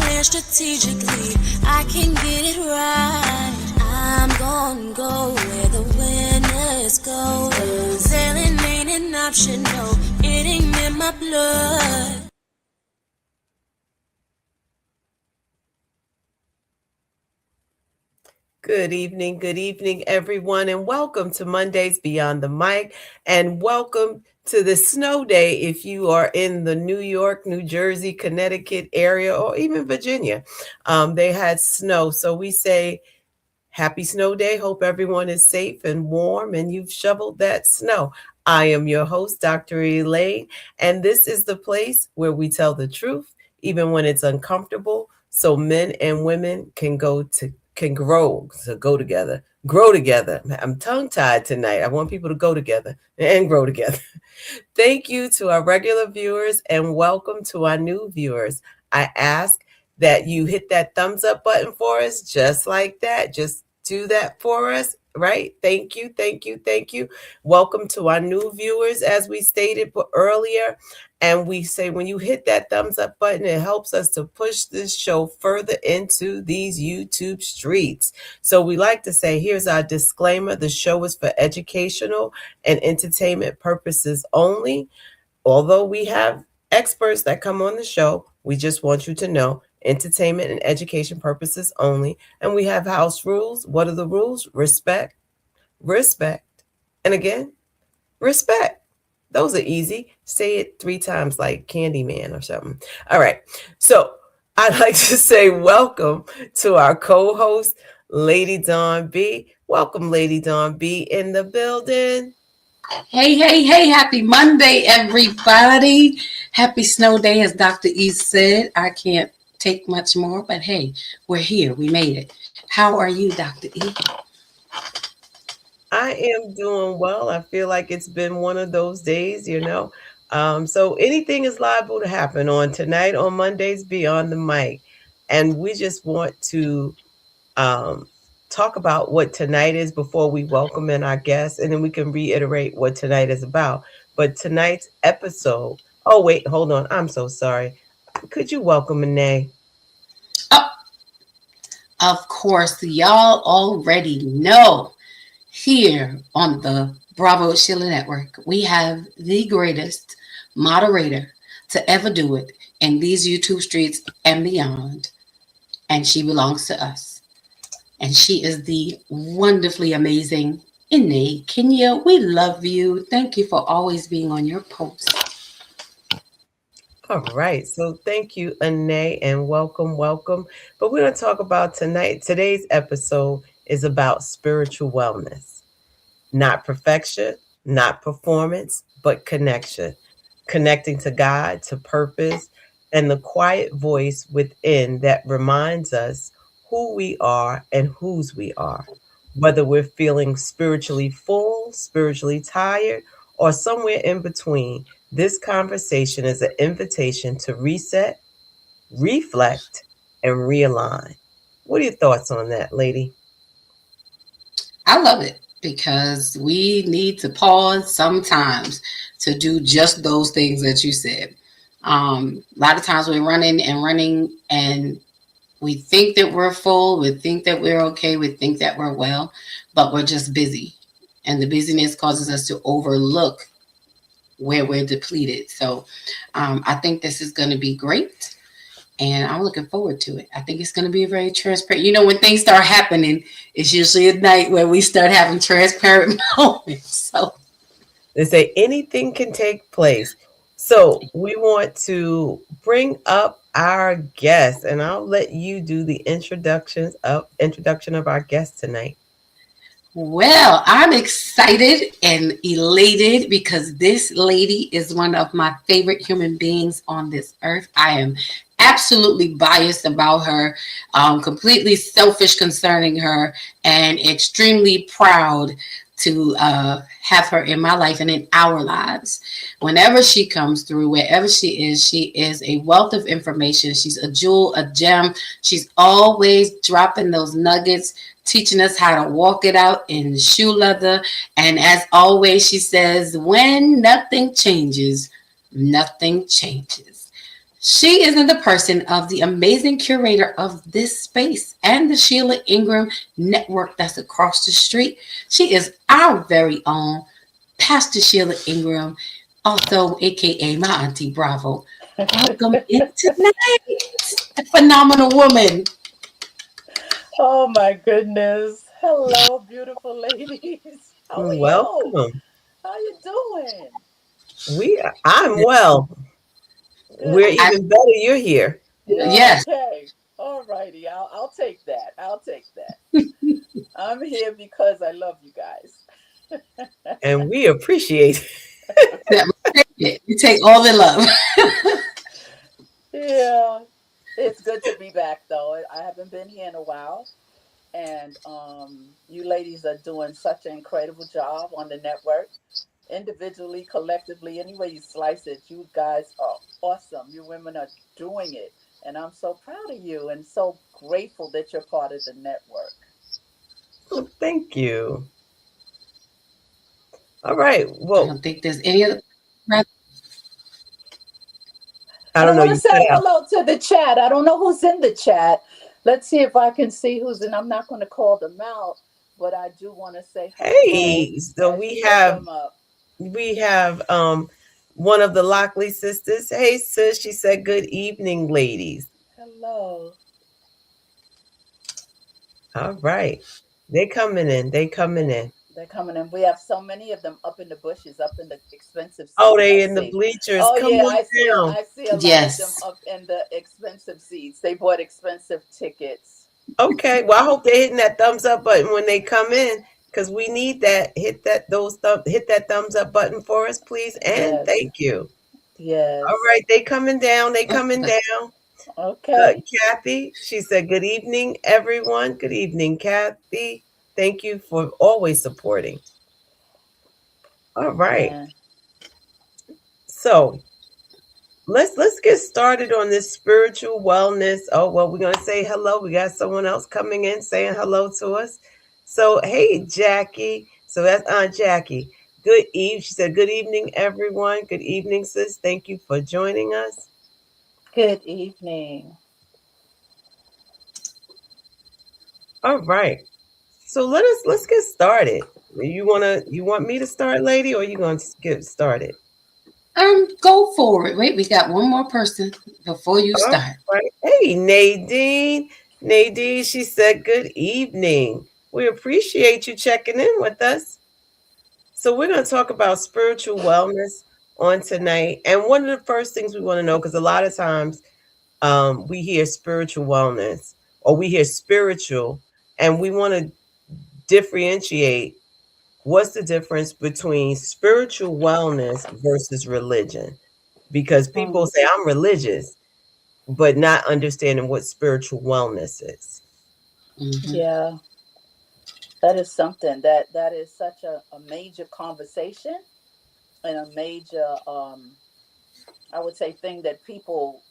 plan strategically. I can get it right. I'm gonna go where the winners go. Sailing ain't an option, no, it ain't in my blood. Good evening, everyone, and welcome to Mondays Beyond the Mic, and welcome to the snow day if you are in the New York, New Jersey, Connecticut area, or even Virginia. They had snow, so we say happy snow day. Hope everyone is safe and warm and you've shoveled that snow. I am your host, Dr. Elaine, and this is the place where we tell the truth, even when it's uncomfortable, so men and women can grow together, grow together. I'm tongue tied tonight. I want people to go together and grow together. Thank you to our regular viewers and welcome to our new viewers. I ask that you hit that thumbs up button for us, just like that. Just do that for us, right? Thank you, thank you, thank you. Welcome to our new viewers, as we stated earlier. And we say when you hit that thumbs up button, it helps us to push this show further into these YouTube streets. So we like to say, here's our disclaimer. The show is for educational and entertainment purposes only. Although we have experts that come on the show, we just want you to know entertainment and education purposes only. And we have house rules. What are the rules? Respect, respect, and again, respect. Those are easy. Say it 3 times like Candyman or something. All right. So I'd like to say welcome to our co-host, Lady Dawn B. Welcome, Lady Dawn B, in the building. Hey, happy Monday, everybody. Happy snow day, as Dr. E said. I can't take much more, but hey, we're here. We made it. How are you, Dr. E? I am doing well. I feel like it's been one of those days. So anything is liable to happen on tonight on Mondays Beyond the Mic. And we just want to um, talk about what tonight is before we welcome in our guests, and then we can reiterate what tonight is about. But tonight's episode, oh, wait, hold on. I'm so sorry. Could you welcome Renee? Oh, of course, y'all already know here on the Bravo Sheila Network, we have the greatest moderator to ever do it in these YouTube streets and beyond. And she belongs to us. And she is the wonderfully amazing Ine Kenya. We love you. Thank you for always being on your post. All right. So thank you, Ane, and welcome. But we're going to talk about tonight. Today's episode is about spiritual wellness. Not perfection, not performance, but connection. Connecting to God, to purpose, and the quiet voice within that reminds us who we are and whose we are. Whether we're feeling spiritually full, spiritually tired, or somewhere in between, this conversation is an invitation to reset, reflect, and realign. What are your thoughts on that, lady? I love it because we need to pause sometimes to do just those things that you said. A lot of times we're running and running, and we think that we're full, we think that we're okay, we think that we're well, but we're just busy. And the busyness causes us to overlook where we're depleted. So I think this is going to be great. And I'm looking forward to it. I think it's going to be a very transparent. You know, when things start happening, it's usually at night where we start having transparent moments. So They say anything can take place. So we want to bring up our guest, and I'll let you do the introduction of our guest tonight. well, I'm excited and elated because this lady is one of my favorite human beings on this earth. I am absolutely biased about her, completely selfish concerning her, and extremely proud to have her in my life and in our lives. Whenever she comes through, wherever she is a wealth of information. She's a jewel, a gem. She's always dropping those nuggets, teaching us how to walk it out in shoe leather. And as always, she says, when nothing changes, nothing changes. She is in the person of the amazing curator of this space and the Sheila Ingram network that's across the street. She is our very own Pastor Sheila Ingram, also aka my Auntie Bravo. Welcome in tonight, the phenomenal woman. Oh my goodness. Hello, beautiful ladies. How are you? Welcome. How you doing? I'm well. Good We're to I, even better you're here. yes, okay. All righty. I'll take that. I'll take that. I'm here because I love you guys. And we appreciate it. that we take it. We take all the love. Yeah. It's good to be back though. I haven't been here in a while. And you ladies are doing such an incredible job on the network. Individually, collectively, any way you slice it, you guys are awesome. You women are doing it. And I'm so proud of you and so grateful that you're part of the network. Well, thank you. All right. I Well, don't think there's any other. I And I don't know. want to You cut say out. hello to the chat. I don't know who's in the chat. Let's see if I can see who's in. I'm not going to call them out, but I do want to say hello Hey, so as you look them up. we have one of the Lockley sisters. Hey sis, she said good evening, ladies. Hello. All right. They coming in. They coming They're, in. they're coming in. We have so many of them up in the bushes, up in the expensive Oh, seats. I they in the see. bleachers. Oh Come yeah, on I see. down. I see a lot of them Yes. up in the expensive seats. They bought expensive tickets. Okay. Well, I hope they're hitting that thumbs up button when they come in, because we need that. Hit that thumbs up button for us, please. And Yes. thank you. All Yes. right, they coming down. They coming down. Okay. Kathy, she said, "Good evening, everyone. Good evening, Kathy. Thank you for always supporting." All right, And so let's get started on this spiritual wellness. Oh well, we're gonna say hello. We got someone else coming in saying hello to us. So hey, Jackie. So that's Aunt Jackie. Good eve. She said, "Good evening, everyone. Good evening, sis. Thank you for joining us." good evening. All right. So let's get started. You want me to start, lady, or you gonna get started? Go for it. Wait, we got one more person before you All start. right. Hey, Nadine. Nadine, she said good evening. We appreciate you checking in with us. So we're gonna talk about spiritual wellness on tonight. And one of the first things we want to know, because a lot of times we hear spiritual wellness or we hear spiritual, and we want to differentiate what's the difference between spiritual wellness versus religion? Because people Mm, say I'm religious, but not understanding what spiritual wellness is. Hmm. yeah, that is something that is such a major conversation and a major I would say thing that people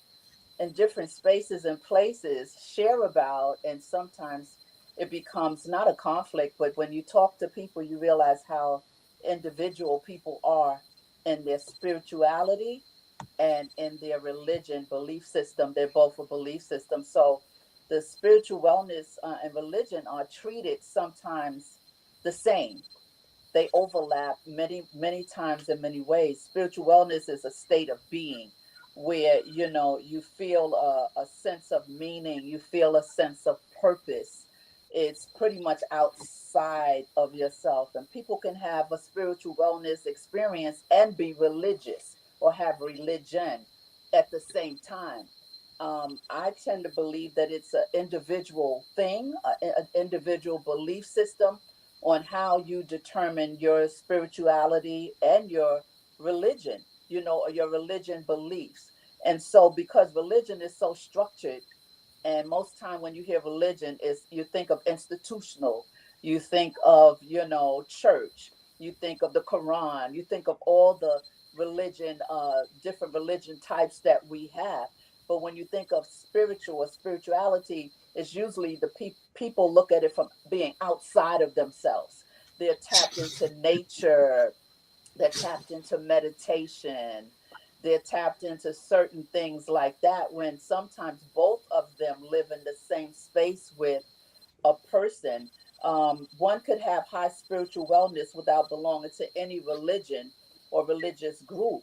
in different spaces and places share about, and sometimes it becomes not a conflict, but when you talk to people you realize how individual people are in their spirituality and in their religion belief system. They're both a belief system, so the spiritual wellness and religion are treated sometimes the same. They overlap many times in many ways. Spiritual wellness is a state of being where you feel a sense of meaning, you feel a sense of purpose. It's pretty much outside of yourself, and people can have a spiritual wellness experience and be religious or have religion at the same time. I tend to believe that it's an individual thing, an individual belief system on how you determine your spirituality and your religion, or your religion beliefs. And so because religion is so structured, and most time when you hear religion is you think of institutional, you think of church, you think of the Quran, you think of all the religion, different religion types that we have. But when you think of spiritual or spirituality, it's usually the people look at it from being outside of themselves. They're tapped into nature, they're tapped into meditation, They're tapped into certain things like that when sometimes both of them live in the same space with a person. One could have high spiritual wellness without belonging to any religion or religious group.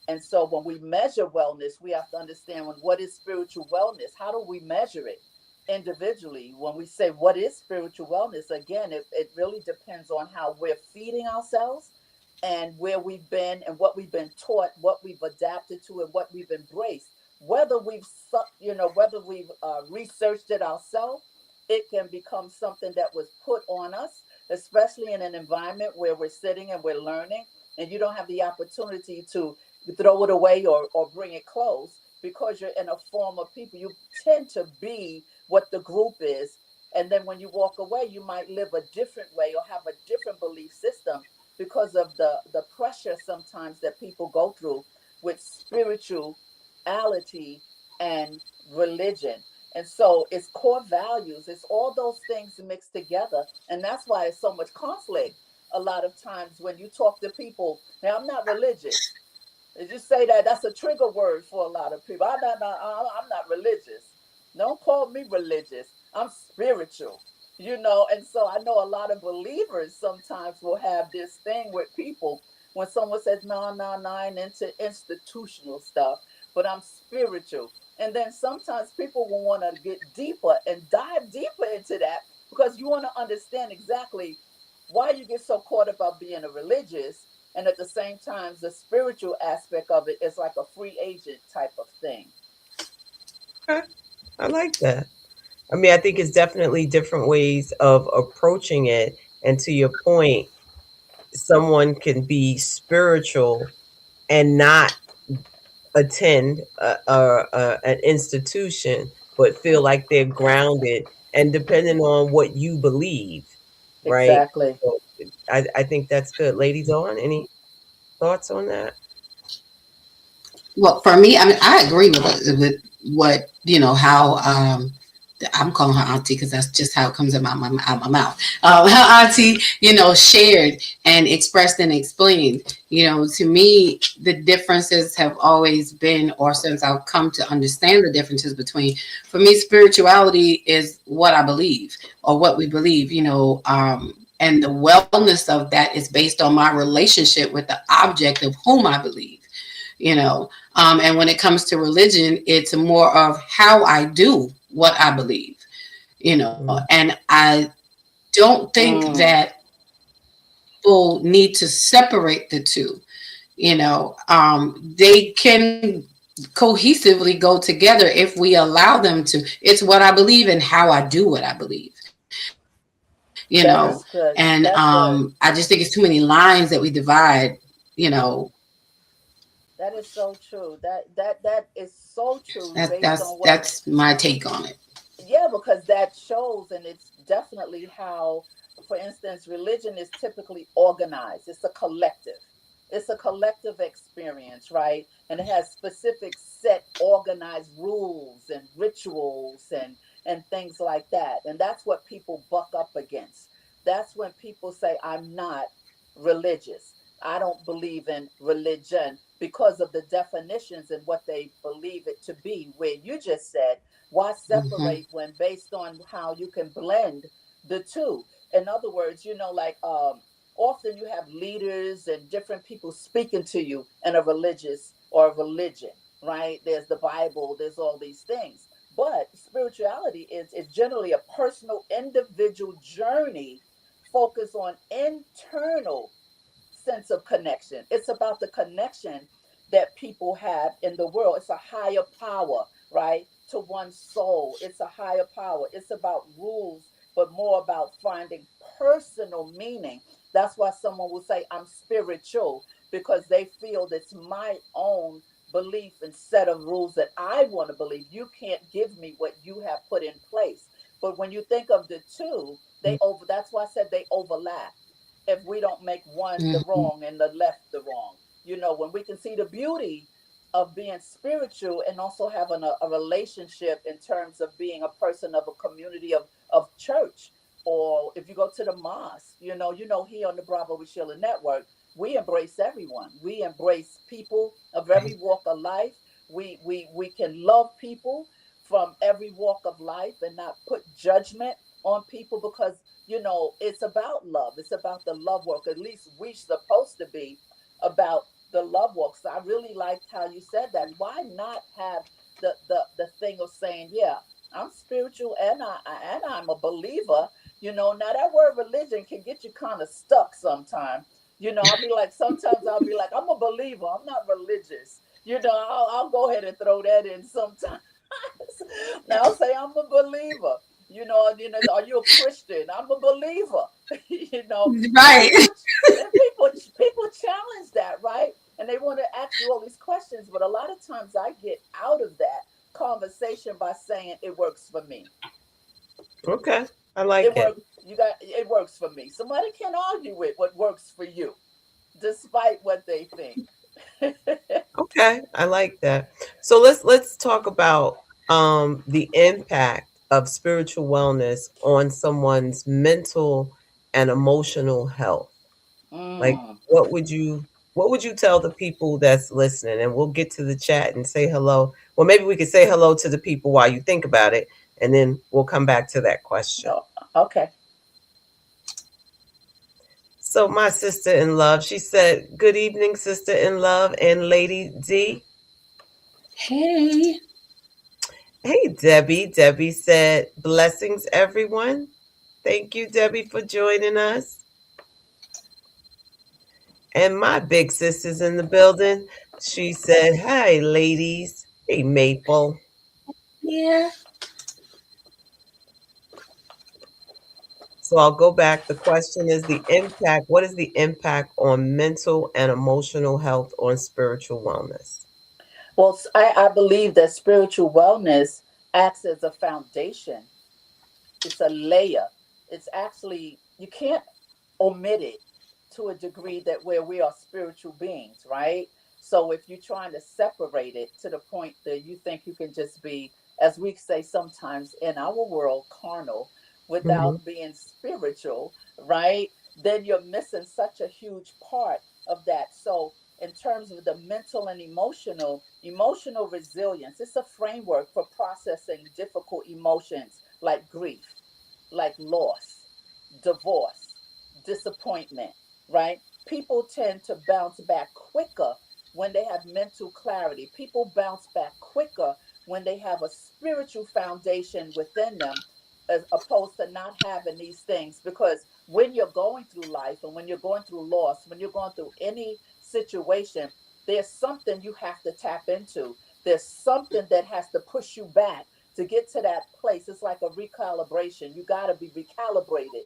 And so when we measure wellness, we have to understand what is spiritual wellness? How do we measure it individually? When we say what is spiritual wellness, again, it really depends on how we're feeding ourselves and where we've been and what we've been taught, what we've adapted to, and what we've embraced. Whether we've researched it ourselves, it can become something that was put on us, especially in an environment where we're sitting and we're learning, and you don't have the opportunity to throw it away or bring it close because you're in a form of people. You tend to be what the group is. And then when you walk away, you might live a different way or have a different belief system because of the pressure sometimes that people go through with spirituality and religion. And so it's core values, it's all those things mixed together. And that's why it's so much conflict a lot of times when you talk to people. Now, I'm not religious. Did you say that? That's a trigger word for a lot of people. I'm not religious. Don't call me religious. I'm spiritual, And so I know a lot of believers sometimes will have this thing with people when someone says, no, no, no, I ain't into institutional stuff, but I'm spiritual. And then sometimes people will want to get deeper and dive deeper into that because you want to understand exactly why you get so caught about being a religious, and at the same time the spiritual aspect of it is like a free agent type of thing. Okay, I like that. I mean, I think it's definitely different ways of approaching it. And to your point, someone can be spiritual and not attend an institution, but feel like they're grounded, and depending on what you believe, right? Exactly. So I think that's good. Ladies on, any thoughts on that? Well, for me, I mean, I agree with what how I'm calling her auntie because that's just how it comes out my mouth. How auntie, shared and expressed and explained. To me, the differences have always been, or since I've come to understand the differences between, for me, spirituality is what I believe or what we believe. And the wellness of that is based on my relationship with the object of whom I believe. And when it comes to religion, it's more of how I do what I believe, Mm. and I don't think Mm, that people need to separate the two. They can cohesively go together if we allow them to. It's what I believe and how I do what I believe. that And is good. I That's just think good. it's too many lines that we divide. You know, That is so true. That is so true that's based that's on what. that's my take on it. Yeah, because that shows, and it's definitely how, for instance, religion is typically organized. It's a collective experience, right? And it has specific set organized rules and rituals and things like that. And that's what people buck up against. That's when people say, I'm not religious. I don't believe in religion because of the definitions and what they believe it to be. Where you just said, why Hmm. separate when based on how you can blend the two? In other words, like often you have leaders and different people speaking to you in a religious or a religion, right? There's the Bible, there's all these things. But spirituality is generally a personal individual journey focused on internal sense of connection. It's about the connection that people have in the world. It's a higher power, right? To one's soul. It's a higher power. It's about rules, but more about finding personal meaning. That's why someone will say, I'm spiritual, because they feel that's my own belief and set of rules that I want to believe. You can't give me what you have put in place. But when you think of the two, that's why I said they overlap if we don't make one the Hmm. wrong and the left the wrong. When we can see the beauty of being spiritual and also having a relationship in terms of being a person of a community of church. Or if you go to the mosque, here on the Bravo with Sheila Network, we embrace everyone. We embrace people of every Right. walk of life. We can love people from every walk of life and not put judgment on people, because it's about love. It's about the love work. At least we're supposed to be about the love work. So I really liked how you said that. Why not have the thing of saying, yeah, I'm spiritual and I'm a believer. Now that word religion can get you kind of stuck sometimes. I'll be like, sometimes I'll be like, I'm a believer, I'm not religious. I'll go ahead and throw that in sometimes. Now I'll say I'm a believer. Are you a Christian? I'm a believer. And Right. people challenge that, right? And they want to ask you all these questions, but a lot of times I get out of that conversation by saying it works for me. Okay. I like It it. work it works for me. Somebody can't argue with what works for you, despite what they think. Okay. I like that. So let's talk about the impact of spiritual wellness on someone's mental and emotional health. Like Mm. what would you tell the people that's listening? And we'll get to the chat and say hello. Well, maybe we could say hello to the people while you think about it, and then we'll come back to that question. Oh, okay. So my sister in love, she said, "Good evening, sister in love and Lady D." Hey. Hey, Debbie. Debbie said, "Blessings, everyone." Thank you, Debbie, for joining us. And my big sister's in the building. She said, "Hi, ladies." Hey, Maple. Yeah. So I'll go back. The question is the impact. What is the impact on mental and emotional health on spiritual wellness? Well, I believe that spiritual wellness acts as a foundation. It's a layer. It's actually, you can't omit it to a degree that where we are spiritual beings, right? So if you're trying to separate it to the point that you think you can just be, as we say sometimes in our world, carnal Hmm. without being spiritual, right? Then you're missing such a huge part of that. So in terms of the mental and emotional resilience, it's a framework for processing difficult emotions like grief, like loss, divorce, disappointment, right? People tend to bounce back quicker when they have mental clarity. People bounce back quicker when they have a spiritual foundation within them, as opposed to not having these things. Because when you're going through life and when you're going through loss, when you're going through any situation, there's something you have to tap into. There's something that has to push you back to get to that place. It's like a recalibration. You got to be recalibrated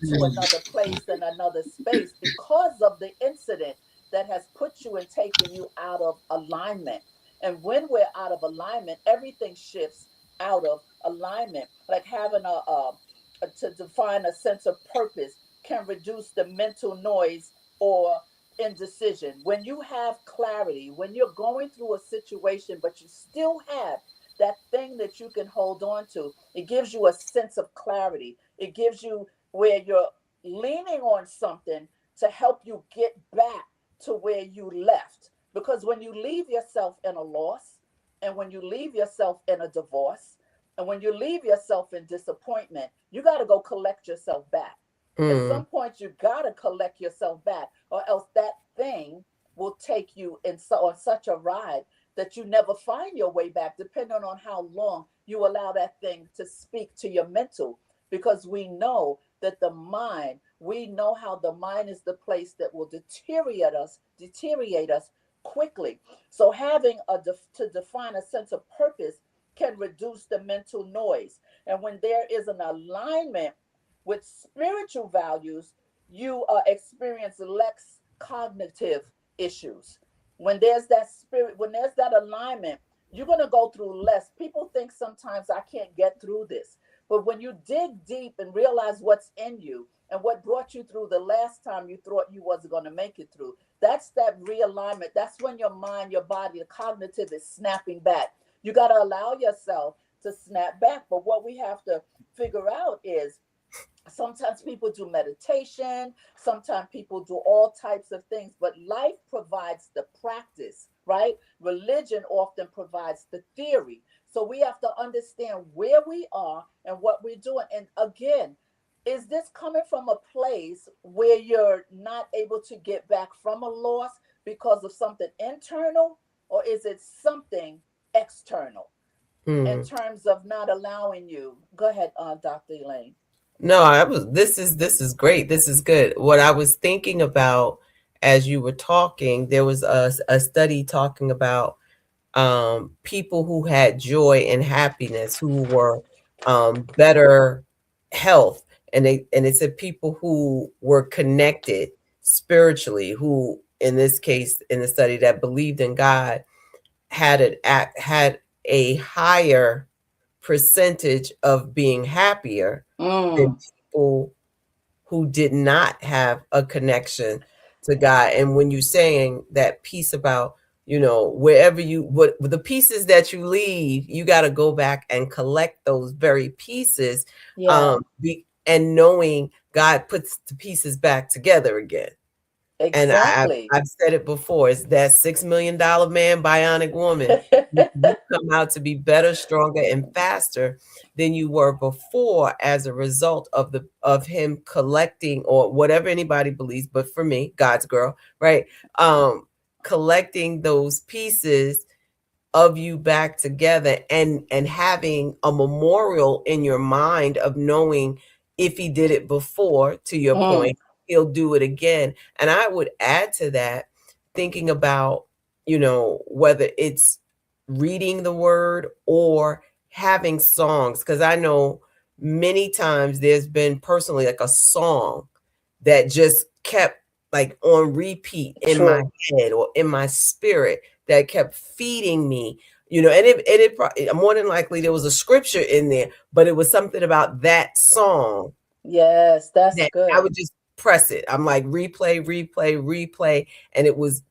to another place and another space because of the incident that has put you and taken you out of alignment. And when we're out of alignment, everything shifts out of alignment. Like having to define a sense of purpose can reduce the mental noise or indecision. When you have clarity, when you're going through a situation, but you still have that thing that you can hold on to, it gives you a sense of clarity. It gives you where you're leaning on something to help you get back to where you left. Because when you leave yourself in a loss, and when you leave yourself in a divorce, and when you leave yourself in disappointment, you got to go collect yourself back. At Mm, some point, you got to collect yourself back, or else that thing will take you on such a ride that you never find your way back, depending on how long you allow that thing to speak to your mental. Because we know how the mind is the place that will deteriorate us quickly. So having to define a sense of purpose can reduce the mental noise. And when there is an alignment with spiritual values, you experience less cognitive issues. When there's that alignment, you're going to go through less. People think sometimes I can't get through this. But when you dig deep and realize what's in you and what brought you through the last time you thought you wasn't going to make it through, that's that realignment. That's when your mind, your body, the cognitive is snapping back. You got to allow yourself to snap back. But what we have to figure out is Sometimes people do meditation, sometimes people do all types of things, but life provides the practice, right? Religion often provides the theory. So we have to understand where we are and what we're doing. And again, is this coming from a place where you're not able to get back from a loss because of something internal, or is it something external in Mm. terms of not allowing you? Go ahead, Dr. Elaine. No, I was this is great. This is good. What I was thinking about as you were talking, there was a study talking about people who had joy and happiness, who were better health, and it said people who were connected spiritually, who in this case in the study that believed in God had a higher percentage of being happier than Mm, people who did not have a connection to God. And when you're saying that piece about, wherever what the pieces that you leave, you got to go back and collect those very pieces, yeah, and knowing God puts the pieces back together again. And exactly. I've said it before. It's that $6 million man, bionic woman. You come out to be better, stronger, and faster than you were before as a result of him collecting, or whatever anybody believes. But for me, God's girl, right? Collecting those pieces of you back together, and having a memorial in your mind of knowing, if he did it before, to your Mm, point, he'll do it again. And I would add to that, thinking about, whether it's reading the word or having songs, because I know many times there's been personally like a song that just kept like on repeat in my true. head or in my spirit, that kept feeding me, and it more than likely there was a scripture in there, but it was something about that song Yes, that's that I good. would just press it. I'm like, replay, replay, replay, and it was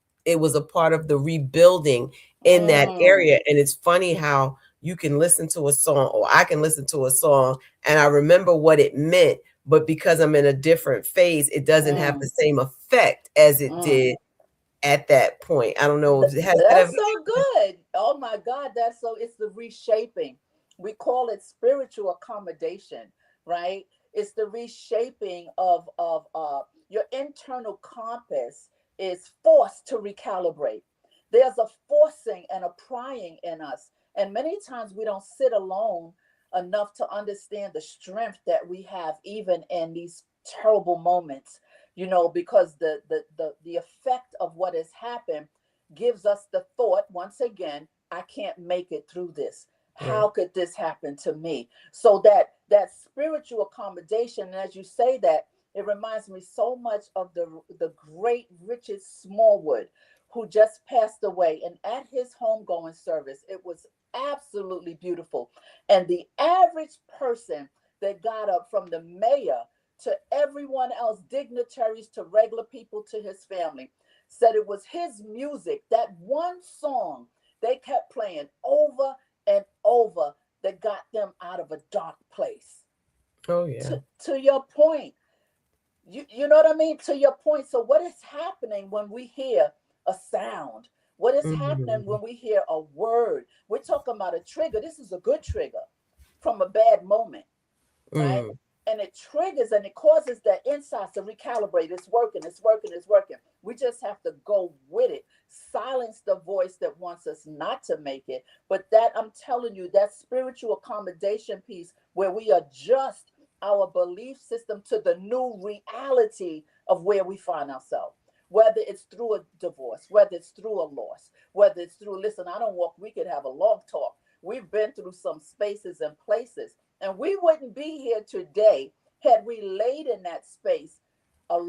a part of the rebuilding in that Mm, area. And it's funny how you can listen to a song, or I can listen to a song, and I remember what it meant, but because I'm in a different phase, it doesn't have the mm, same effect as it mm. did at that point. I don't know if has that ever. That's so good. Oh my God, that's so, it's the reshaping. We call it spiritual accommodation, right? It's the reshaping of your internal compass is forced to recalibrate. There's a forcing and a prying in us. And many times we don't sit alone enough to understand the strength that we have even in these terrible moments, because the effect of what has happened gives us the thought once again, I can't make it through this. Right. How could this happen to me? So that spiritual accommodation, and as you say that, it reminds me so much of the great Richard Smallwood, who just passed away. And at his homegoing service, it was absolutely beautiful. And the average person that got up, from the mayor to everyone else, dignitaries to regular people to his family, said it was his music, that one song they kept playing over and over, that got them out of a dark place. Oh yeah. To your point, you know what I mean? To your point. So what is happening when we hear a sound? What is happening Mhm. when we hear a word? We're talking about a trigger. This is a good trigger from a bad moment, right? Mm. And it triggers and it causes that inside to recalibrate. It's working, it's working, it's working. We just have to go with it. Silence the voice that wants us not to make it. But that, I'm telling you, that spiritual accommodation piece where we adjust our belief system to the new reality of where we find ourselves. Whether it's through a divorce, whether it's through a loss, whether it's through, listen, I don't walk, we could have a long talk. We've been through some spaces and places, and we wouldn't be here today had we laid in that space a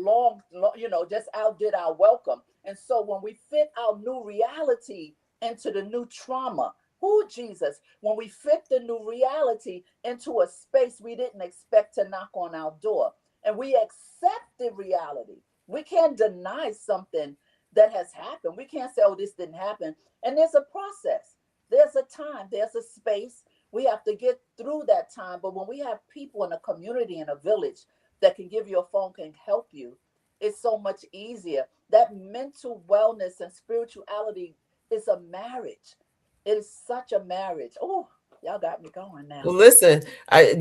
just outdid our welcome. And so when we fit our new reality into the new trauma, who Jesus, when we fit the new reality into a space we didn't expect to knock on our door, and we accept the reality, we can't deny something that has happened. We can't say, oh, this didn't happen. And there's a process, there's a time, there's a space We have to get through that time. But when we have people in a community, in a village, that can give you a phone, can help you, it's so much easier. That mental wellness and spirituality is a marriage. It is such a marriage. Oh, y'all got me going now. Well, listen, I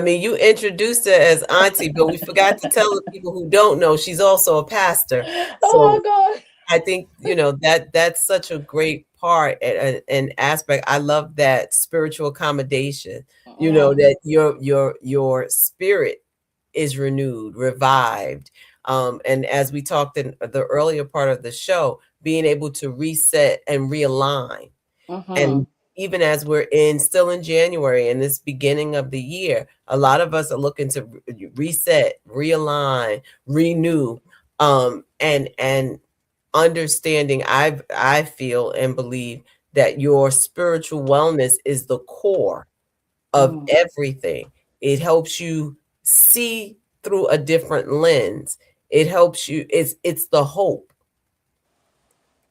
mean, you introduced her as auntie, but we forgot to tell the people who don't know she's also a pastor. Oh So my I think that that's such a great part and an aspect. I love that spiritual accommodation. God. That your spirit is renewed, revived, and as we talked in the earlier part of the show, being able to reset and realign. Mm-hmm. And even as we're still in January and this beginning of the year, a lot of us are looking to reset, realign, renew, and understanding. I feel and believe that your spiritual wellness is the core of Mm. everything. It helps you see through a different lens. It helps you. It's the hope.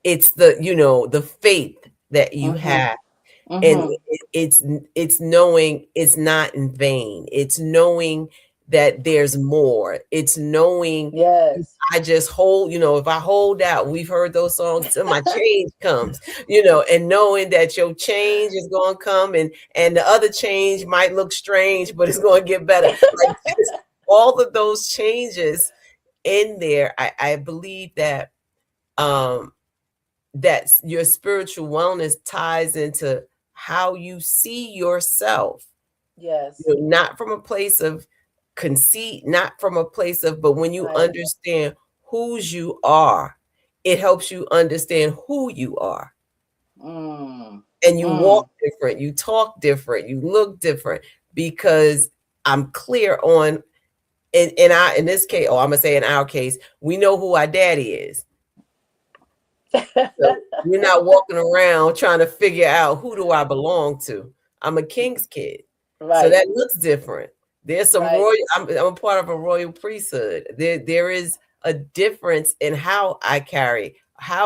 It's the faith that you Mm-hmm. have, and Mm-hmm. it's knowing it's not in vain. It's knowing that there's more. It's knowing if Yes. I just hold, if I hold out, we've heard those songs till my change comes, and knowing that your change is going to come, and the other change might look strange, but it's going to get better. Like, just all of those changes in there, I believe um that your spiritual wellness ties into how you see yourself, Yes. not from a place of conceit, not from a place of, but when you Right. understand whose you are, it helps you understand who you are. Mm. And you walk Mm. different, you talk different, you look different, because I'm clear on, in this case, or I'm gonna say in our case, we know who our daddy is. So you're not walking around trying to figure out, who do I belong to? I'm a king's kid. So Right. that looks different. There's some Right. royal, I'm a part of a royal priesthood. There is a difference in how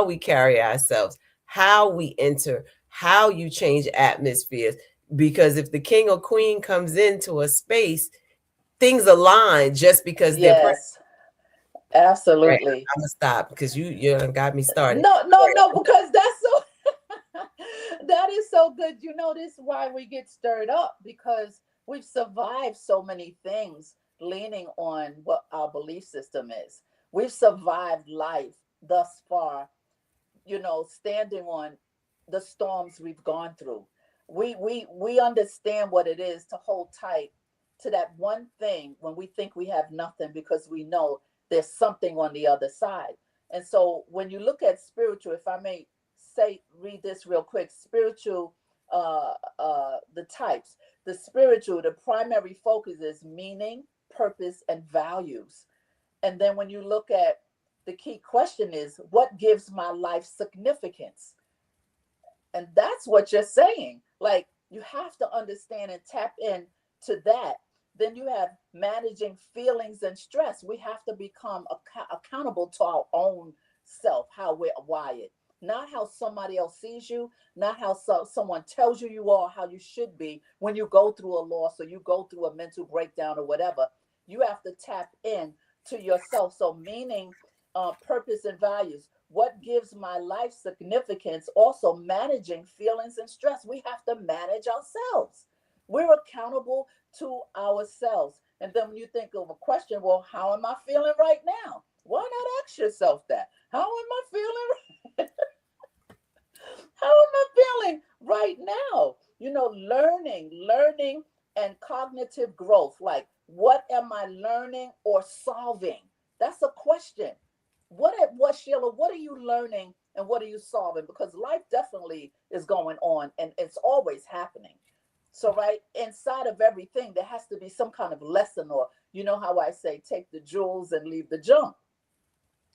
we carry ourselves, how we enter, how you change atmospheres. Because if the king or queen comes into a space, things align just because they're present. Yes. Right. Absolutely. I'm gonna stop because you done got me started. No, no, Right. no, because that's so that is so good. You know, this is why we get stirred up, because we've survived so many things leaning on what our belief system is. We've survived life thus far, standing on the storms we've gone through. We understand what it is to hold tight to that one thing when we think we have nothing, because we know there's something on the other side. And so when you look at spiritual, if I may say, read this real quick, spiritual, the types, the spiritual, the primary focus is meaning, purpose, and values. And then when you look at, the key question is, what gives my life significance? And that's what you're saying. Like, you have to understand and tap in to that. Then you have managing feelings and stress. We have to become accountable to our own self, how we're wired, not how somebody else sees you, not how someone tells you you are, how you should be when you go through a loss or you go through a mental breakdown or whatever. You have to tap in to yourself. So meaning, purpose, and values. What gives my life significance? Also, managing feelings and stress. We have to manage ourselves. We're accountable to ourselves. And then when you think of a question, well, how am I feeling right now? Why not ask yourself that? How am I feeling? How am I feeling right now? Learning and cognitive growth. Like, what am I learning or solving? That's a question. What Sheila, what are you learning and what are you solving? Because life definitely is going on and it's always happening. So right inside of everything, there has to be some kind of lesson, or you know how I say, take the jewels and leave the junk.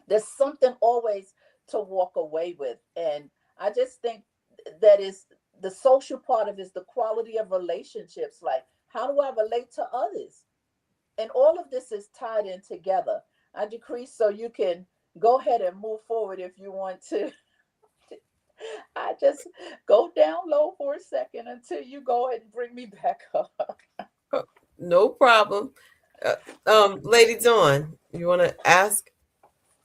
There's something always to walk away with. And I just think that is the social part of it, is the quality of relationships. Like, how do I relate to others? And all of this is tied in together. I decrease so you can go ahead and move forward if you want to I just go down low for a second until you go ahead and bring me back up. Oh, no problem. Uh, Lady Dawn, you want to ask?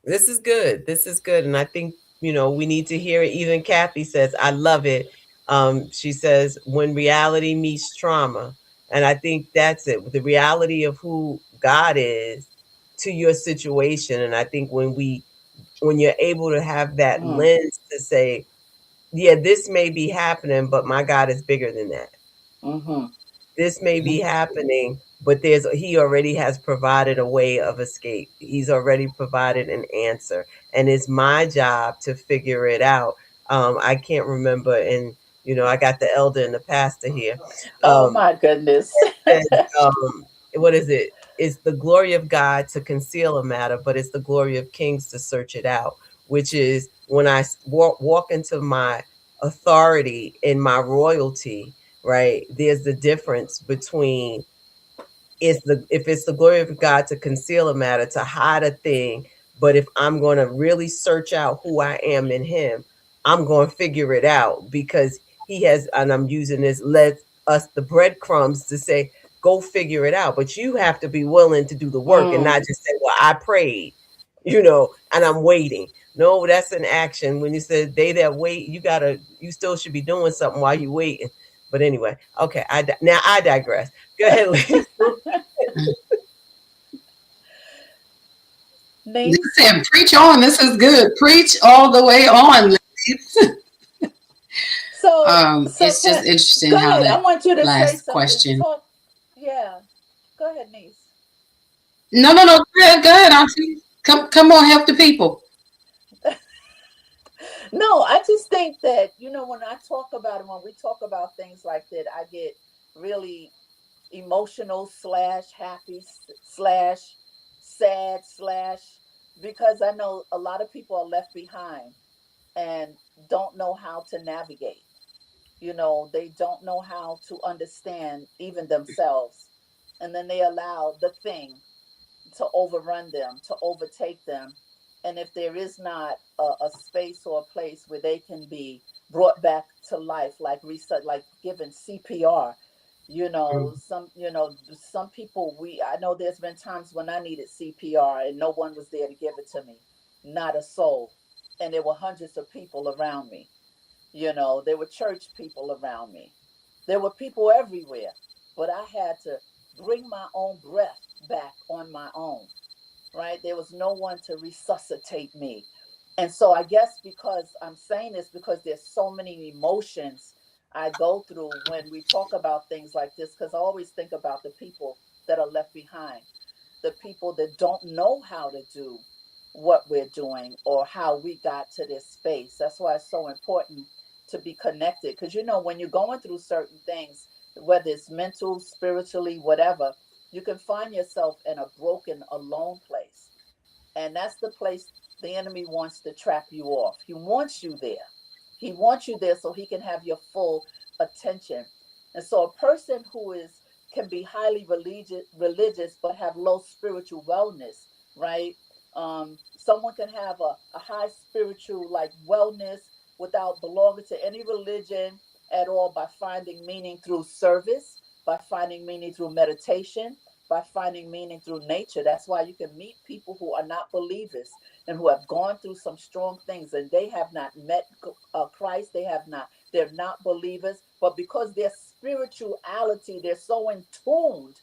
This is good. This is good. And I think, we need to hear it. Even Kathy says, I love it. She says, when reality meets trauma. And I think that's it. The reality of who God is to your situation. And I think when you're able to have that Mm, lens to say, yeah, this may be happening, but my God is bigger than that. mm-hmm. This may be happening, but he already has provided a way of escape. He's already provided an answer, and it's my job to figure it out. I can't remember, and I got the elder and the pastor here. Oh Um, my goodness. said, what is it? It's the glory of God to conceal a matter, but it's the glory of kings to search it out. Which is when I walk into my authority in my royalty, right? There's the difference between if it's the glory of God to conceal a matter, to hide a thing. But if I'm going to really search out who I am in Him, I'm going to figure it out because He has, and I'm using this, let us the breadcrumbs to say, go figure it out. But you have to be willing to do the work and not Mm, just say, well, I prayed, and I'm waiting. No, that's an action. When you said they that wait, you still should be doing something while you waiting. But anyway, okay. Now I digress. Go ahead, Lisa. niece. Listen, preach on. This is good. Preach all the way on. So It's just can interesting go how ahead. I that want you to say last something. question. Talk. Yeah. Go ahead, niece. No, no, no. Go ahead, Auntie. Come on, help the people. No, I just think that, when I talk about it, when we talk about things like that, I get really emotional slash happy slash sad slash, because I know a lot of people are left behind and don't know how to navigate. They don't know how to understand even themselves. And then they allow the thing to overrun them, to overtake them. And if there is not a space or a place where they can be brought back to life, like reset, like given CPR, some people, I know there's been times when I needed CPR and no one was there to give it to me, not a soul. And there were hundreds of people around me. There were church people around me. There were people everywhere, but I had to bring my own breath back on my own, right? There was no one to resuscitate me. And so I guess because I'm saying this, because there's so many emotions I go through when we talk about things like this, because I always think about the people that are left behind, the people that don't know how to do what we're doing or how we got to this space. That's why it's so important to be connected. Because, when you're going through certain things, whether it's mental, spiritually, whatever, you can find yourself in a broken, alone place. And that's the place the enemy wants to trap you off. He wants you there. He wants you there so he can have your full attention. And so a person who is can be highly religious but have low spiritual wellness, right? Someone can have a high spiritual like wellness without belonging to any religion at all, by finding meaning through service, by finding meaning through meditation, by finding meaning through nature. That's why you can meet people who are not believers and who have gone through some strong things, and they have not met Christ. They're not believers, but because their spirituality, they're so in tuned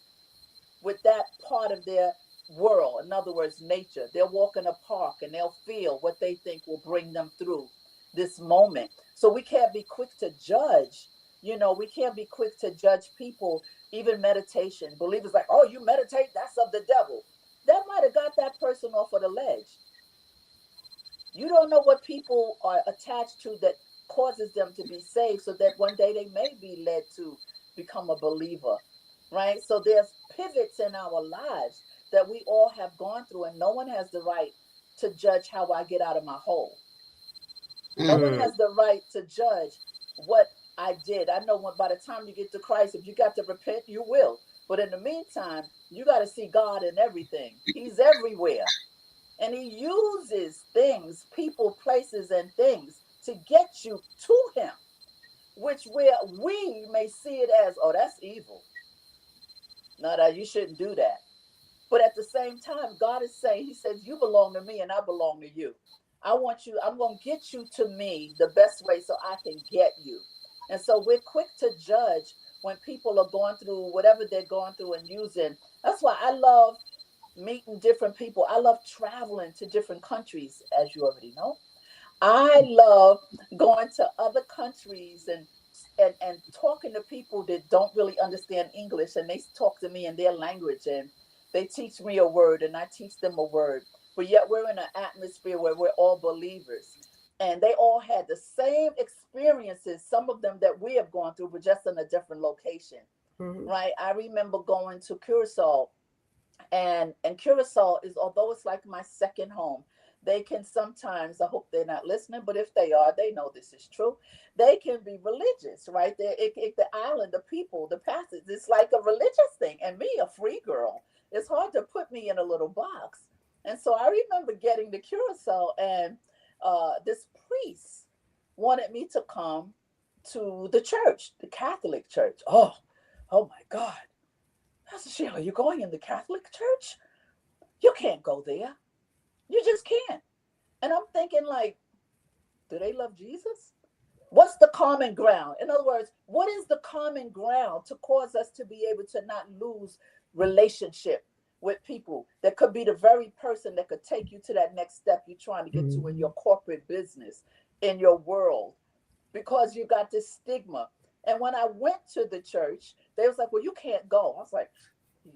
with that part of their world. In other words, nature. They'll walk in a park and they'll feel what they think will bring them through this moment. So we can't be quick to judge. We can't be quick to judge people, even meditation. Believers like, oh, you meditate, that's of the devil. That might have got that person off of the ledge. You don't know what people are attached to that causes them to be saved, so that one day they may be led to become a believer, right? So there's pivots in our lives that we all have gone through, and no one has the right to judge how I get out of my hole. No one Mm. Mm, has the right to judge what I did. I know when by the time you get to Christ, if you got to repent, you will. But in the meantime, you got to see God in everything. He's everywhere. And he uses things, people, places, and things to get you to him, which where we may see it as, oh, that's evil. No, that you shouldn't do that. But at the same time, God is saying, he says, you belong to me and I belong to you. I want you, I'm going to get you to me the best way so I can get you. And so we're quick to judge when people are going through whatever they're going through and using. That's why I love meeting different people. I love traveling to different countries, as you already know. I love going to other countries and talking to people that don't really understand English, and they talk to me in their language, and they teach me a word and I teach them a word. But yet we're in an atmosphere where we're all believers. And they all had the same experiences, some of them that we have gone through, but just in a different location. Mhm. Right? I remember going to Curacao, and Curacao is, although it's like my second home, they can sometimes, I hope they're not listening, but if they are, they know this is true, they can be religious, right there. The island, the people, the passage, it's like a religious thing. And me, a free girl, it's hard to put me in a little box. And so I remember getting to Curacao, and this priest wanted me to come to the church, the Catholic church. Oh my God. Pastor Sheila, you're going in the Catholic Church? You can't go there. You just can't. And I'm thinking, like, do they love Jesus? What's the common ground? In other words, what is the common ground to cause us to be able to not lose relationship with people that could be the very person that could take you to that next step you're trying to get to in your Mhm. corporate business, in your world, because you got this stigma. And when I went to the church, they was like, well, you can't go. I was like,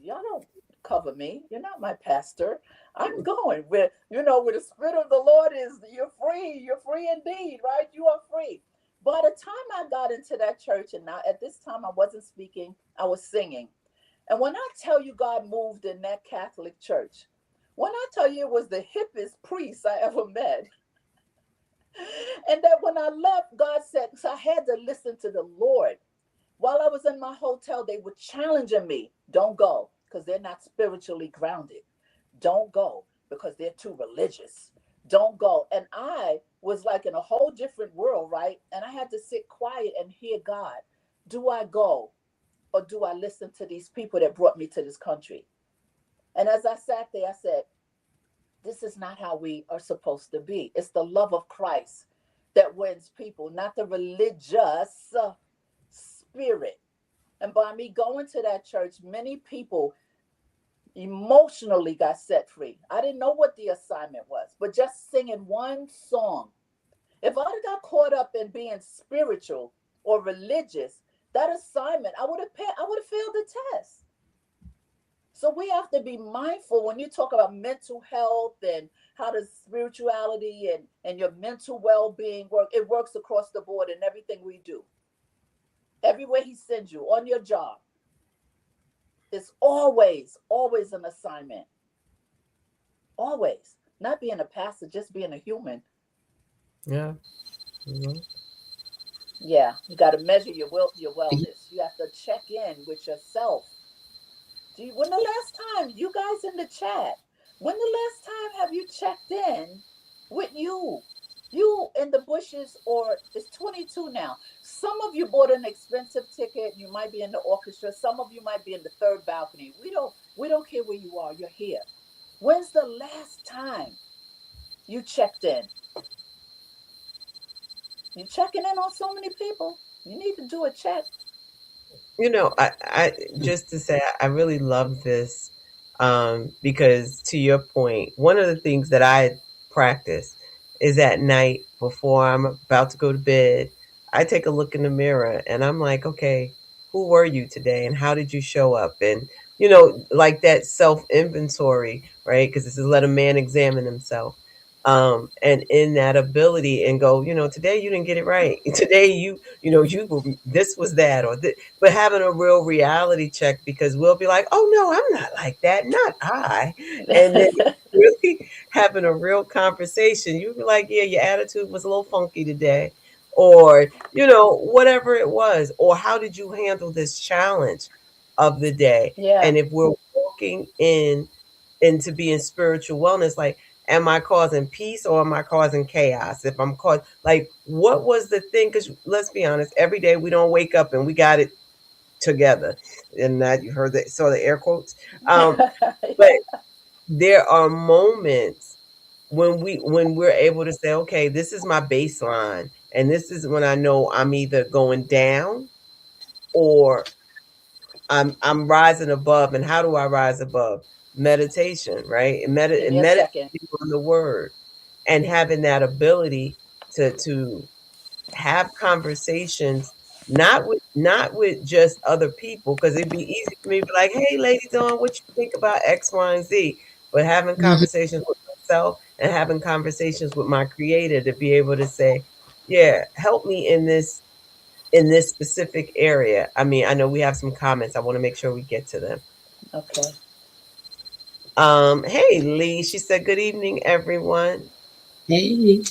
y'all don't cover me. You're not my pastor. I'm going where, where the spirit of the Lord is. You're free. You're free indeed, right? You are free. By the time I got into that church, and now at this time I wasn't speaking, I was singing. And when I tell you God moved in that Catholic church, when I tell you it was the hippest priest I ever met, and that when I left, God said, so I had to listen to the Lord. While I was in my hotel, they were challenging me. Don't go because they're not spiritually grounded. Don't go because they're too religious. Don't go. And I was like in a whole different world, right? And I had to sit quiet and hear God. Do I go or do I listen to these people that brought me to this country? And as I sat there, I said, this is not how we are supposed to be. It's the love of Christ that wins people, not the religious spirit. And by me going to that church, many people emotionally got set free. I didn't know what the assignment was, but just singing one song. If I got caught up in being spiritual or religious, that assignment, I would have failed the test. So we have to be mindful when you talk about mental health and how does spirituality and your mental well-being work. It works across the board in everything we do. Everywhere he sends you on your job, it's always an assignment. Always. Not being a pastor, just being a human. Yeah. Mhm. Yeah, you got to measure your wellness. You have to check in with yourself. When the last time, you guys in the chat, when the last time have you checked in with you? You in the bushes, or it's 22 now. Some of you bought an expensive ticket. You might be in the orchestra. Some of you might be in the third balcony. We don't care where you are. You're here. When's the last time you checked in? You're checking in on so many people. You need to do a check. I just to say I really love this, because to your point, one of the things that I practice is at night before I'm about to go to bed, I take a look in the mirror and I'm like, okay, who were you today and how did you show up? And like that self inventory, right? Because this is let a man examine himself. And in that ability and go, today you didn't get it right. Today you were, this was that, or this, but having a real reality check, because we'll be like, oh no, I'm not like that, not I. And then really having a real conversation, you be like, yeah, your attitude was a little funky today, or whatever it was, or how did you handle this challenge of the day? Yeah. And if we're walking into being spiritual wellness, like, am I causing peace or am I causing chaos? If I'm causing, like, what was the thing? Because let's be honest, every day we don't wake up and we got it together. And that you heard that, saw the air quotes. But there are moments when we're able to say, okay, this is my baseline, and this is when I know I'm either going down or I'm rising above. And how do I rise above? Meditation, right? And Give me a meditating second. on the word, and having that ability to have conversations, not with just other people, because it'd be easy for me to be like, hey, ladies on, what you think about X, Y, and Z? But having Mhm. conversations with myself and having conversations with my creator to be able to say, yeah, help me in this specific area. I mean, I know we have some comments. I want to make sure we get to them. Okay. Hey Lee, she said, good evening, everyone. Hey.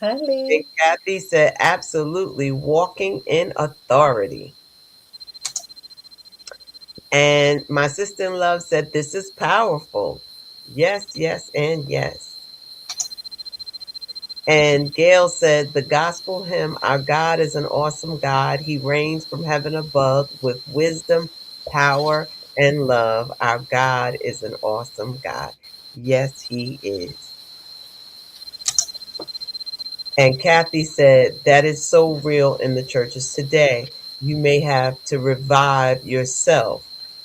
Hi, And Lee. Kathy said, absolutely, walking in authority. And my sister in love said, this is powerful. Yes, yes, and yes. And Gail said, the gospel hymn, our God is an awesome God. He reigns from heaven above with wisdom, power, and love. Our God is an awesome God. Yes, he is. And Kathy said, that is so real in the churches today. You may have to revive yourself.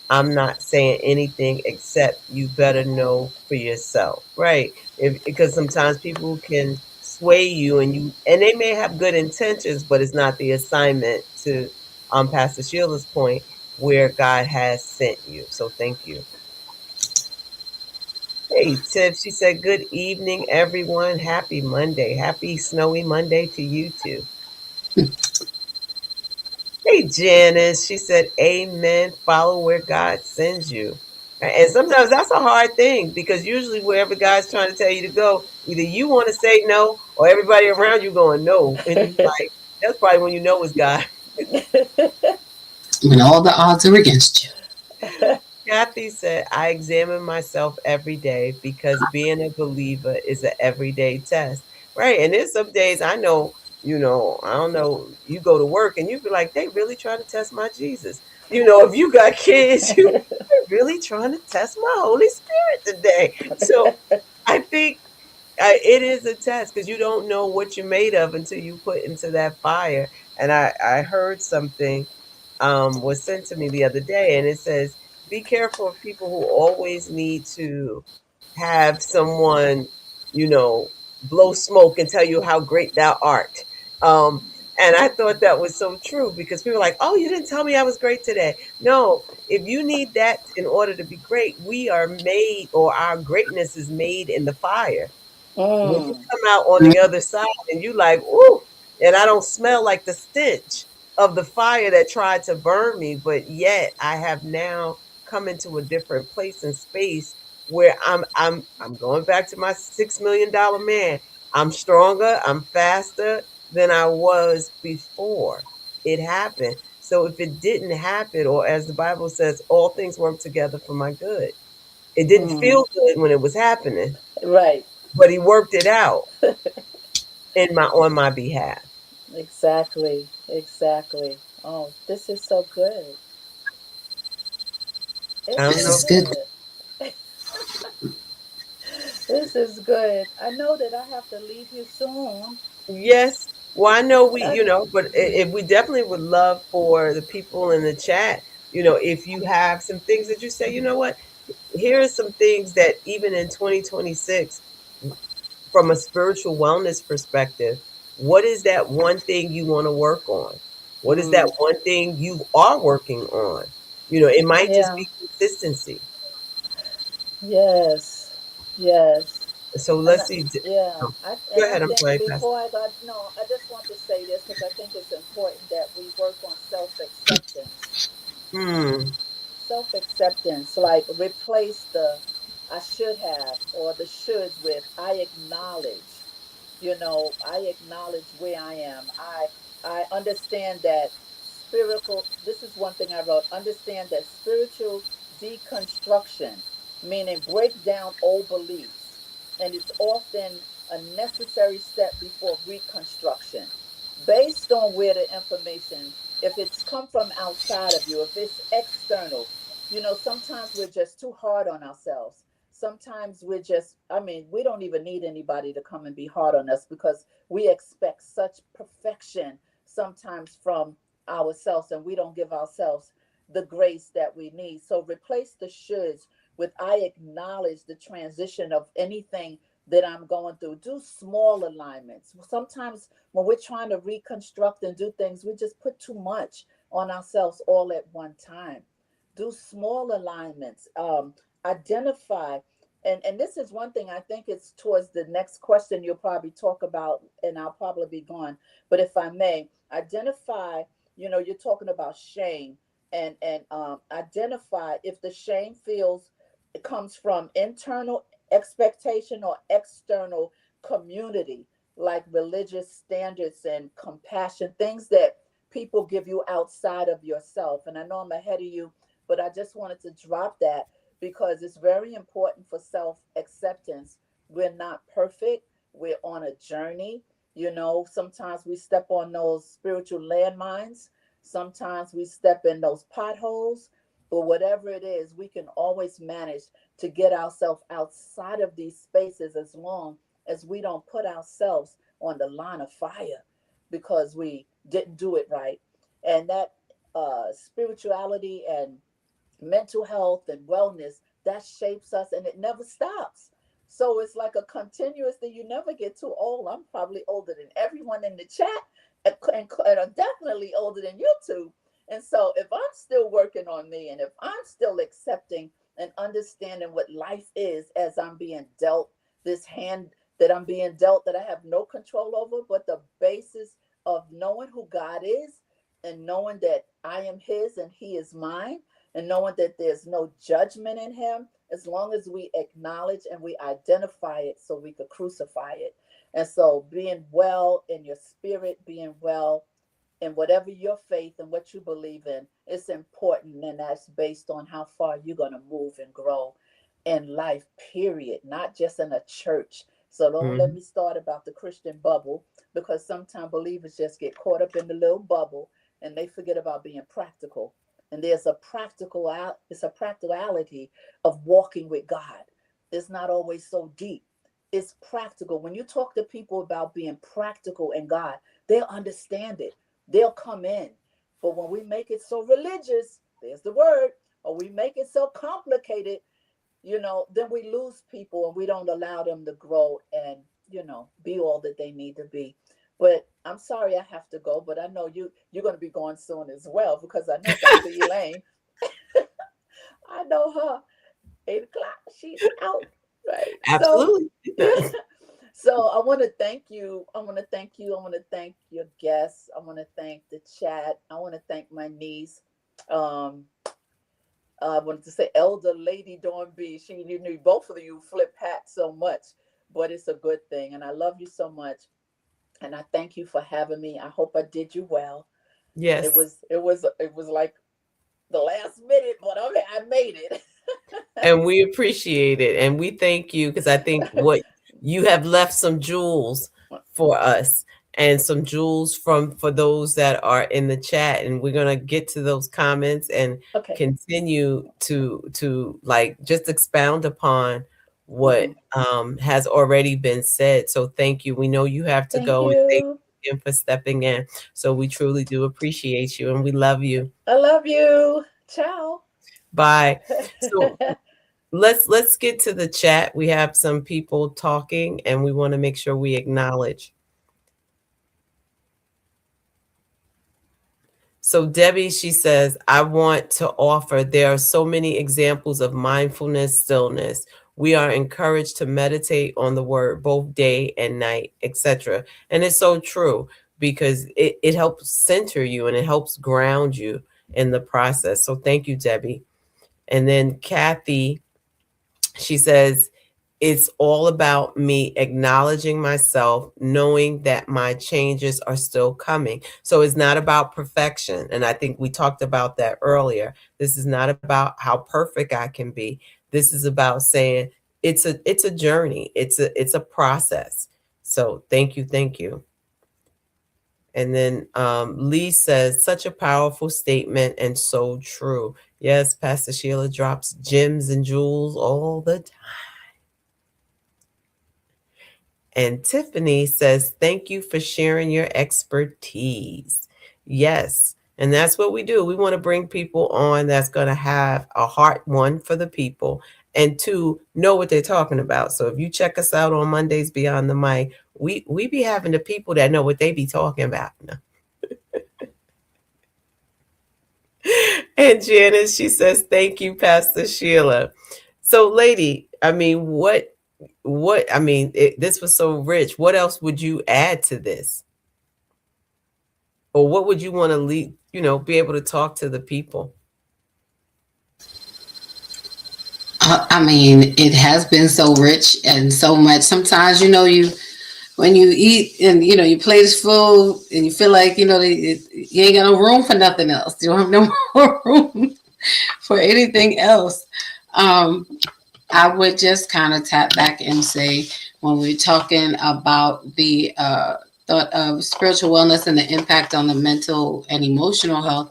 I'm not saying anything except you better know for yourself, right? Because sometimes people can sway you, and they may have good intentions, but it's not the assignment to Pastor Sheila's point where God has sent you. So thank you. Hey, Tiff, she said, good evening, everyone. Happy Monday. Happy snowy Monday to you too. Hey, Janice, she said, amen. Follow where God sends you. And sometimes that's a hard thing because usually wherever God's trying to tell you to go, either you want to say no or everybody around you going no. And you like, that's probably when you know it's God. When all the odds are against you. Kathy said, I examine myself every day because being a believer is an everyday test. Right. And there's some days I know, I don't know, you go to work and you be like, they really trying to test my Jesus. If you got kids, they're really trying to test my Holy Spirit today. So I think it is a test because you don't know what you're made of until you put into that fire. And I heard something was sent to me the other day, and it says, "Be careful of people who always need to have someone, you know, blow smoke and tell you how great thou art." Um, and I thought that was so true because people are like, "Oh, you didn't tell me I was great today." No, if you need that in order to be great, we are made, or our greatness is made in the fire. When you Mm. come out on the other side and you like, ooh, and I don't smell like the stench of the fire that tried to burn me, but yet I have now come into a different place and space where I'm going back to my $6 million man. I'm stronger, I'm faster than I was before it happened. So if it didn't happen, or as the Bible says, all things work together for my good. It didn't Mm. feel good when it was happening, Right. but he worked it out on my behalf. Exactly. Exactly. Oh, this is so good. I It's don't This so know. is good. good. This is good. I know that I have to leave you soon. Yes. Well, I know we, I, but if we definitely would love for the people in the chat, if you have some things that you say, you know what, here are some things that even in 2026, from a spiritual wellness perspective, what is that one thing you want to work on? What is that mm, one thing you are working on? It might just yeah. be consistency. Yes. Yes. So And let's see. yeah, Oh, and go I ahead. I'm think sorry, Pastor. before I got no, I just want to say this because I think it's important that we work on self acceptance. Hmm. Self acceptance, like replace the I should have or the shoulds with I acknowledge. I acknowledge where I am. I understand that spiritual. This is one thing I wrote. Understand that spiritual deconstruction, meaning break down old beliefs, and it's often a necessary step before reconstruction. Based on where the information, if it's come from outside of you, if it's external, sometimes we're just too hard on ourselves. Sometimes we're just, I mean, we don't even need anybody to come and be hard on us because we expect such perfection sometimes from ourselves, and we don't give ourselves the grace that we need. So replace the shoulds with I acknowledge the transition of anything that I'm going through. Do small alignments. Sometimes when we're trying to reconstruct and do things, we just put too much on ourselves all at one time. Do small alignments. Identify. And this is one thing I think it's towards the next question you'll probably talk about, and I'll probably be gone. But if I may, identify, you're talking about shame, and identify if the shame feels it comes from internal expectation or external community, like religious standards and compassion, things that people give you outside of yourself. And I know I'm ahead of you, but I just wanted to drop that because it's very important for self acceptance. We're not perfect, we're on a journey. Sometimes we step on those spiritual landmines, sometimes we step in those potholes, but whatever it is, we can always manage to get ourselves outside of these spaces as long as we don't put ourselves on the line of fire because we didn't do it right. And that spirituality and mental health and wellness that shapes us, and it never stops. So it's like a continuous thing. You never get too old. I'm probably older than everyone in the chat, and I'm definitely older than you two. And so if I'm still working on me, and if I'm still accepting and understanding what life is as I'm being dealt this hand that I'm being dealt, that I have no control over, but the basis of knowing who God is and knowing that I am his and he is mine, and knowing that there's no judgment in him, as long as we acknowledge and we identify it so we could crucify it. And so being well in your spirit, being well in whatever your faith and what you believe in, it's important. And that's based on how far you're going to move and grow in life, period, not just in a church. So don't let Mhm. me start about the Christian bubble, because sometimes believers just get caught up in the little bubble and they forget about being practical. And there's it's a practicality of walking with God. It's not always so deep. It's practical. When you talk to people about being practical in God, they'll understand it. They'll come in. But when we make it so religious, there's the word, or we make it so complicated, then we lose people and we don't allow them to grow and, be all that they need to be. But I'm sorry I have to go, but I know you're going to be going soon as well, because I know Dr. Elaine, I know her. 8 o'clock, she's out, right? So, Absolutely. yeah. So I want to thank you. I want to thank you. I want to thank your guests. I want to thank the chat. I want to thank my niece. Um, I wanted to say Elder Lady Dawn B. You knew both of you flip hats so much, but it's a good thing. And I love you so much. And I thank you for having me. I hope I did you well. It Yes. was it was it was like the last minute, but I made it. And we appreciate it. And we thank you because I think what you have left some jewels for us and some jewels from for those that are in the chat. And we're gonna get to those comments and Okay. continue to like just expound upon what Hmm. has already been said. So thank you. We know you have to Thank go, and thank you. you again for stepping in. So we truly do appreciate you and we love you. I love you. Ciao. Bye. So let's get to the chat. We have some people talking and we want to make sure we acknowledge. So Debbie, she says, I want to offer, there are so many examples of mindfulness, stillness. We are encouraged to meditate on the word both day and night, etc. And it's so true because it helps center you and it helps ground you in the process. So thank you, Debbie. And then Kathy, she says, it's all about me acknowledging myself, knowing that my changes are still coming. So it's not about perfection. And I think we talked about that earlier. This is not about how perfect I can be. This is about saying, it's a journey. It's a process. So thank you. And then Lee says, such a powerful statement and so true. Yes, Pastor Sheila drops gems and jewels all the time. And Tiffany says, thank you for sharing your expertise. Yes. And that's what we do. We want to bring people on that's going to have a heart, one, for the people, and two, know what they're talking about. So if you check us out on Mondays Beyond the Mic, we be having the people that know what they be talking about. And Janice, she says, thank you, Pastor Sheila. So, lady, I mean, this was so rich. What else would you add to this? Or what would you want to lead, be able to talk to the people? I mean, it has been so rich and so much. Sometimes, when you eat and you play this food and you feel like you ain't got no room for nothing else. You don't have no more room for anything else. I would just kind of tap back and say, when we're talking about the thought of spiritual wellness and the impact on the mental and emotional health,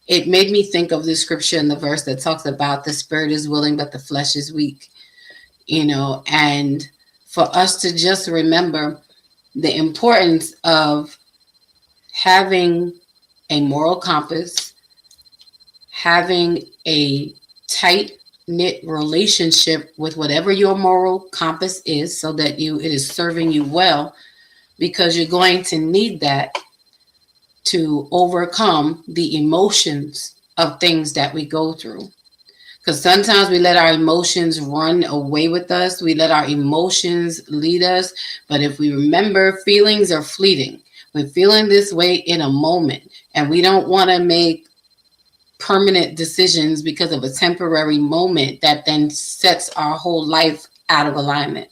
it made me think of the scripture in the verse that talks about the spirit is willing, but the flesh is weak. And for us to just remember the importance of having a moral compass, having a tight knit relationship with whatever your moral compass is, so that it is serving you well, because you're going to need that to overcome the emotions of things that we go through. Because sometimes we let our emotions run away with us. We let our emotions lead us. But if we remember, feelings are fleeting. We're feeling this way in a moment, and we don't want to make permanent decisions because of a temporary moment that then sets our whole life out of alignment.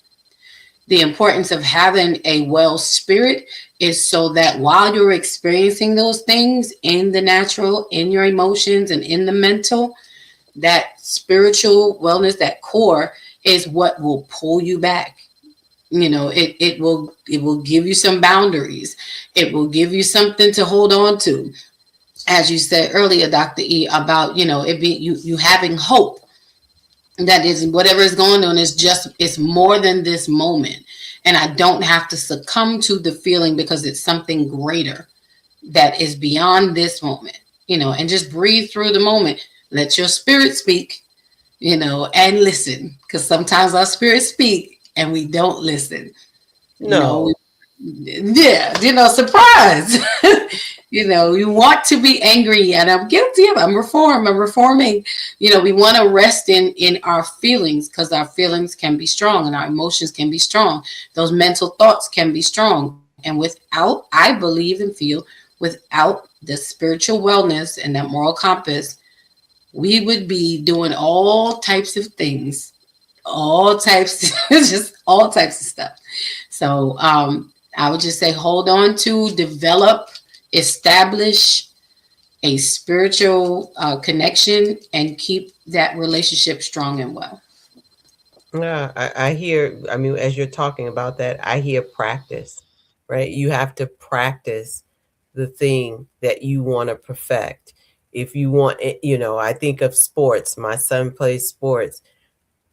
The importance of having a well spirit is so that while you're experiencing those things in the natural, in your emotions, and in the mental, that spiritual wellness, that core, is what will pull you back. It will give you some boundaries. It will give you something to hold on to. As you said earlier, Dr. E, about it be you having hope that is whatever is going on it's more than this moment, and I don't have to succumb to the feeling because it's something greater that is beyond this moment. And just breathe through the moment. Let your spirit speak, and listen, because sometimes our spirit speak and we don't listen. No. Surprise. You want to be angry, and I'm guilty of it. I'm reforming. We want to rest in our feelings, because our feelings can be strong and our emotions can be strong. Those mental thoughts can be strong. And I believe and feel, without the spiritual wellness and that moral compass, we would be doing all types of things, just all types of stuff. So I would just say, hold on to, develop, establish a spiritual connection, and keep that relationship strong and well. Yeah, I hear, as you're talking about that, I hear practice, right? You have to practice the thing that you want to perfect. If you want it, I think of sports. My son plays sports.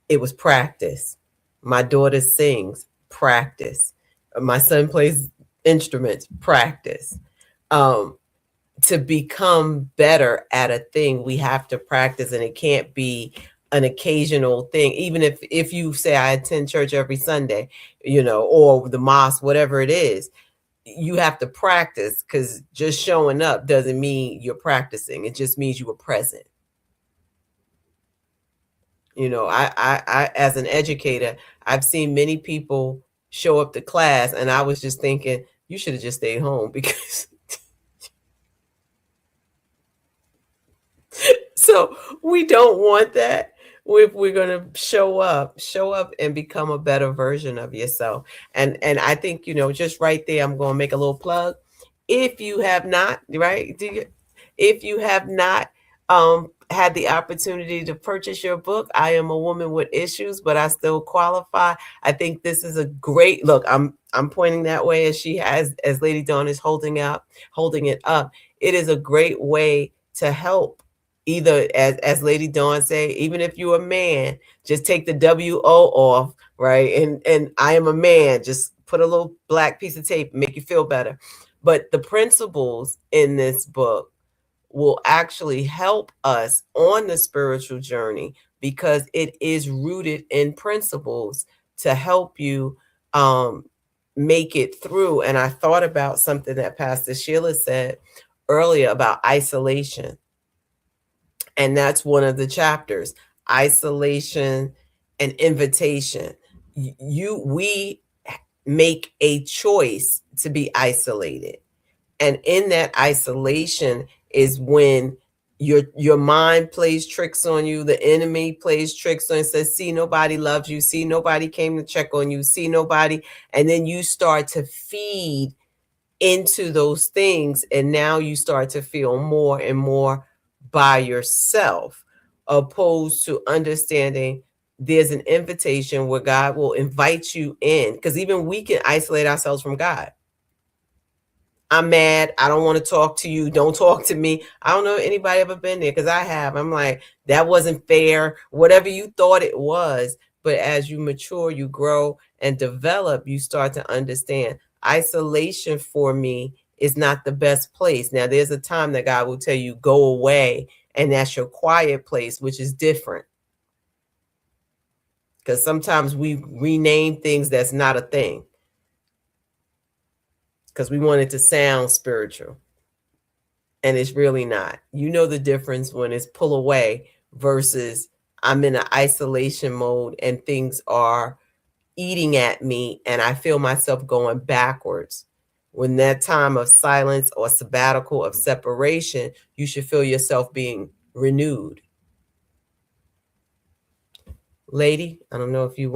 It was practice. My daughter sings, practice. My son plays instruments, practice. To become better at a thing, we have to practice, and it can't be an occasional thing. Even if you say, I attend church every Sunday, or the mosque, whatever it is, you have to practice, because just showing up doesn't mean you're practicing. It just means you were present. I as an educator, I've seen many people show up to class, and I was just thinking, you should have just stayed home, because so we don't want that. If we're going to show up and become a better version of yourself. And I think, just right there, I'm going to make a little plug. If you have not, right? If you have not had the opportunity to purchase your book. I am a woman with issues, but I still qualify. I think this is a great look. I'm pointing that way as she has, as Lady Dawn is holding it up. It is a great way to help. Either as Lady Dawn say, even if you're a man, just take the WO off, right? And I am a man. Just put a little black piece of tape, make you feel better. But the principles in this book will actually help us on the spiritual journey because it is rooted in principles to help you make it through. And I thought about something that Pastor Sheila said earlier about isolation. And that's one of the chapters, isolation and invitation. We make a choice to be isolated. And in that isolation is when your mind plays tricks on you, the enemy plays tricks on you, says, see, nobody loves you, see, nobody came to check on you, see, nobody. And then you start to feed into those things. And now you start to feel more and more by yourself, opposed to understanding there's an invitation where God will invite you in. Because even we can isolate ourselves from God. I'm mad. I don't want to talk to you. Don't talk to me. I don't know if anybody ever been there, because I have. I'm like, that wasn't fair. Whatever you thought it was. But as you mature, you grow and develop, you start to understand isolation for me is not the best place. Now, there's a time that God will tell you, go away. And that's your quiet place, which is different. Because sometimes we rename things that's not a thing, because we want it to sound spiritual. And it's really not. You know the difference when it's pull away versus I'm in an isolation mode and things are eating at me and I feel myself going backwards. When that time of silence or sabbatical of separation, you should feel yourself being renewed. Lady, I don't know if you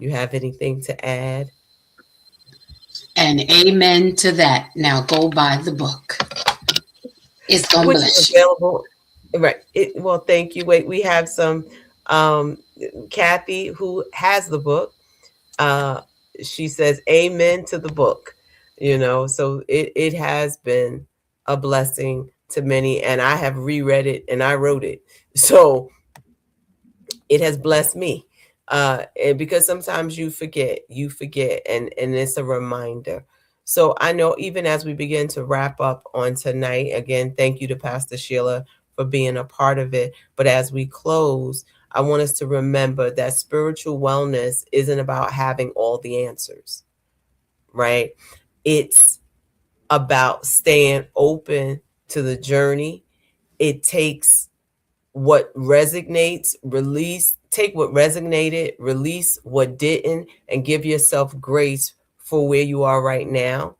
have anything to add? And amen to that. Now go buy the book. It's gonna bless you. Available, right? Well, thank you. Wait, we have some Kathy who has the book. She says amen to the book. So it has been a blessing to many, and I have reread it and I wrote it, so it has blessed me. And because sometimes you forget, and it's a reminder. So I know even as we begin to wrap up on tonight, again, thank you to Pastor Sheila for being a part of it. But as we close, I want us to remember that spiritual wellness isn't about having all the answers, right? It's about staying open to the journey. It takes what resonates, take what resonated, release what didn't, and give yourself grace for where you are right now.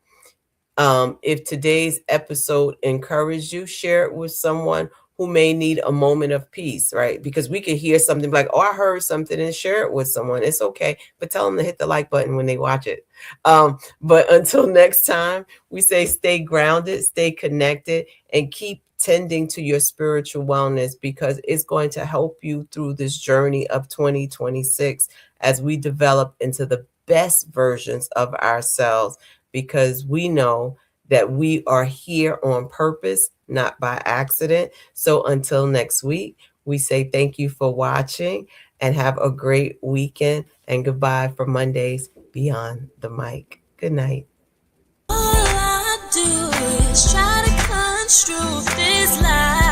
If today's episode encouraged you, share it with someone who may need a moment of peace, right? Because we could hear something like, oh, I heard something, and share it with someone. It's okay, but tell them to hit the like button when they watch it. But until next time, we say stay grounded, stay connected, and keep tending to your spiritual wellness, because it's going to help you through this journey of 2026 as we develop into the best versions of ourselves, because we know that we are here on purpose, not by accident. So until next week, we say thank you for watching and have a great weekend, and goodbye for Mondays Beyond the Mic. Good night. All I do is try to construe this life.